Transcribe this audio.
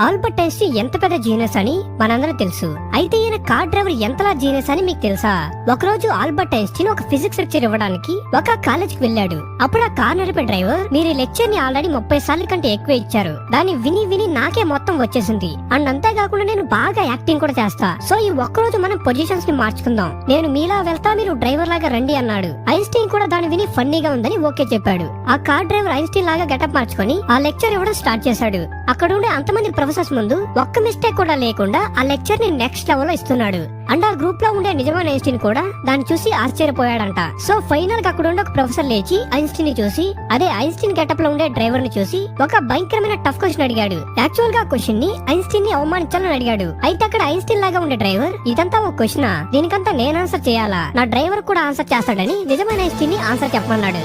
Albert Einstein ఎంత పెద్ద genius అని మనందరం తెలుసు. అయితే ఈయన కార్ డ్రైవర్ ఎంతలా జీనియస్ అని మీకు తెలుసా? ఒకరోజు ఆల్బర్ట్ ఐన్స్టీన్ ఒక ఫిజిక్స్ లెక్చర్ ఇవ్వడానికి ఒక కాలేజీకి వెళ్ళాడు. అప్పుడు ఆ కార్ నడిపే డ్రైవర్, మీరు ఈ లెక్చర్ ని ఆల్రెడీ 30 సార్లు కంటే ఎక్కువ ఇచ్చారు, దాన్ని విని విని నాకే మొత్తం వచ్చేసింది, అండ్ అంతేకాకుండా నేను బాగా యాక్టింగ్ కూడా చేస్తా, సో ఈ ఒక్కరోజు మనం పొజిషన్స్ ని మార్చుకుందాం, నేను మీలా వెళ్తా, మీరు డ్రైవర్ లాగా రండి అన్నాడు. ఐన్స్టీన్ కూడా దాన్ని విని ఫన్నీగా ఉందని ఓకే చెప్పాడు. ఆ కార్ డ్రైవర్ ఐన్స్టీన్ లాగా గెటప్ మార్చుకొని ఆ లెక్చర్ ఇవ్వడం స్టార్ట్ చేశాడు. అక్కడ ఉండే అంతమంది ప్రొఫెసర్స్ ముందు ఒక్క మిస్టేక్ కూడా లేకుండా ఆ లెక్చర్ ని నెక్స్ట్ లెవెల్ లో ఇస్తున్నాడు. అండ్ ఆ గ్రూప్ లో ఉండే నిజమైన ఐన్స్టీన్ కూడా దాన్ని చూసి ఆశ్చర్యపోయాడంట. సో ఫైనల్ గా అక్కడ ఉండే ఒక ప్రొఫెసర్ లేచి ఐన్స్టీన్ ని చూసి, అదే ఐన్స్టీన్ గెటప్ లో ఉండే డ్రైవర్ ని చూసి ఒక భయంకరమైన టఫ్ క్వశ్చన్ అడిగాడు. యాక్చువల్ గా క్వశ్చన్ ని ఐన్స్టీన్ ని అవమానించాలని అడిగాడు. అయితే అక్కడ ఐన్స్టీన్ లాగా ఉండే డ్రైవర్, ఇదంతా ఒక క్వశ్చనా, దీనికంతా నేను ఆన్సర్ చేయాలా, నా డ్రైవర్ కూడా ఆన్సర్ చేస్తాడని నిజమైన ఐన్స్టీన్ ని ఆన్సర్ చెప్పమన్నాడు.